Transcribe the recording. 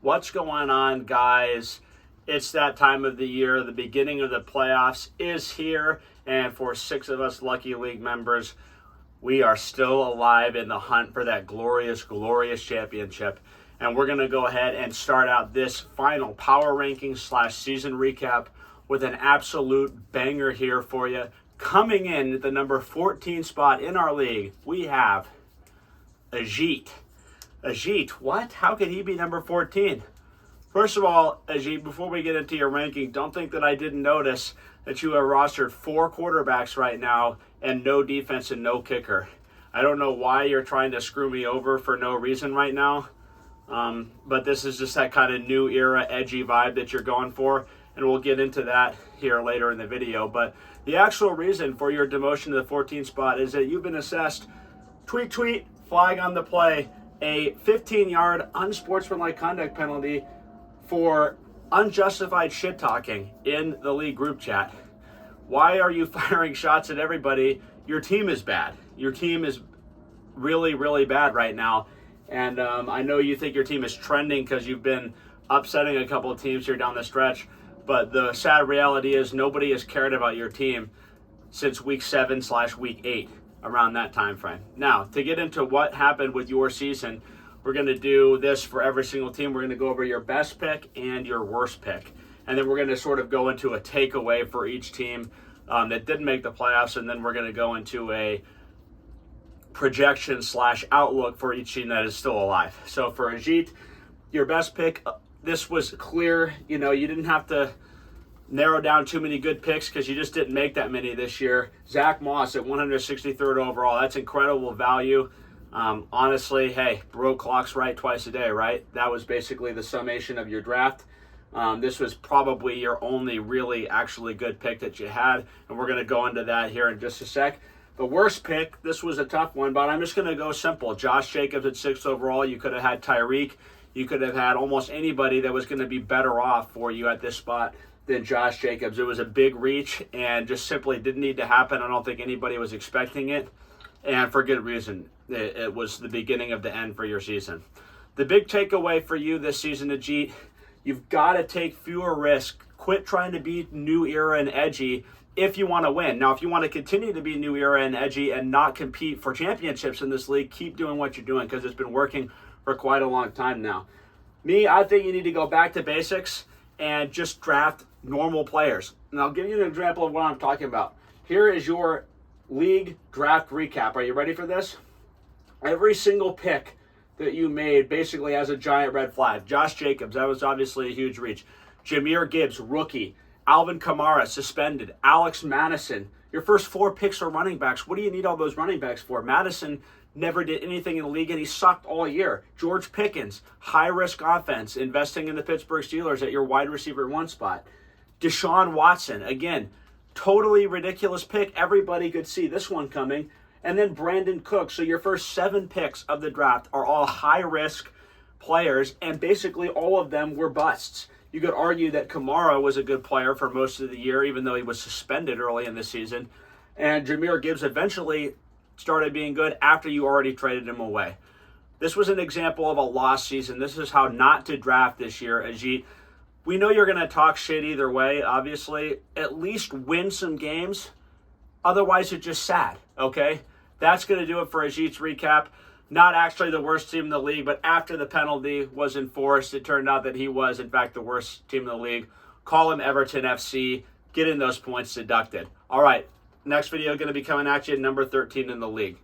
What's going on, guys? It's that time of the year. The beginning of the playoffs is here, and for 6 of us lucky league members, we are still alive in the hunt for that glorious, glorious championship. And we're going to go ahead and start out this final power ranking / season recap with an absolute banger here for you. Coming in at the number 14 spot in our league, we have Ajit. Ajit, what? How could he be number 14? First of all, Ajit, before we get into your ranking, don't think that I didn't notice that you have rostered 4 quarterbacks right now and no defense and no kicker. I don't know why you're trying to screw me over for no reason right now, but this is just that kind of new era edgy vibe that you're going for, and we'll get into that here later in the video. But the actual reason for your demotion to the 14th spot is that you've been assessed, tweet, flag on the play, a 15-yard unsportsmanlike conduct penalty for unjustified shit-talking in the league group chat. Why are you firing shots at everybody? Your team is bad. Your team is really, really bad right now. And I know you think your team is trending because you've been upsetting a couple of teams here down the stretch. But the sad reality is nobody has cared about your team since week 7 / week 8, around that time frame. Now, to get into what happened with your season, we're going to do this for every single team. We're going to go over your best pick and your worst pick. And then we're going to sort of go into a takeaway for each team that didn't make the playoffs. And then we're going to go into a projection / outlook for each team that is still alive. So for Ajit, your best pick, this was clear. You know, you didn't have to narrow down too many good picks because you just didn't make that many this year. Zach Moss at 163rd overall. That's incredible value. Honestly, hey, broke clocks right twice a day, right? That was basically the summation of your draft. This was probably your only really actually good pick that you had, and we're going to go into that here in just a sec. The worst pick, this was a tough one, but I'm just going to go simple. Josh Jacobs at 6th overall. You could have had Tyreek. You could have had almost anybody that was going to be better off for you at this spot than Josh Jacobs. It was a big reach and just simply didn't need to happen. I don't think anybody was expecting it, and for good reason. It was the beginning of the end for your season. The big takeaway for you this season, Ajit, you've got to take fewer risks. Quit trying to be new era and edgy if you want to win. Now, if you want to continue to be new era and edgy and not compete for championships in this league, keep doing what you're doing because it's been working for quite a long time now. I think you need to go back to basics and just draft normal players. And I'll give you an example of what I'm talking about. Here is your league draft recap. Are you ready for this? Every single pick that you made basically has a giant red flag. Josh Jacobs, that was obviously a huge reach. Jahmyr Gibbs, rookie. Alvin Kamara, suspended. Alex Madison. Your first 4 picks are running backs. What do you need all those running backs for? Madison never did anything in the league, and he sucked all year. George Pickens, high-risk offense, investing in the Pittsburgh Steelers at your wide receiver 1 spot. Deshaun Watson, again, totally ridiculous pick. Everybody could see this one coming. And then Brandon Cooks. So your first 7 picks of the draft are all high-risk players, and basically all of them were busts. You could argue that Kamara was a good player for most of the year, even though he was suspended early in the season. And Jahmyr Gibbs eventually started being good after you already traded him away. This was an example of a lost season. This is how not to draft this year, Ajit. We know you're going to talk shit either way, obviously. At least win some games. Otherwise, it's just sad, okay? That's going to do it for Ajit's recap. Not actually the worst team in the league, but after the penalty was enforced, it turned out that he was, in fact, the worst team in the league. Call him Everton FC. Getting those points deducted. All right, next video going to be coming at you, number 13 in the league.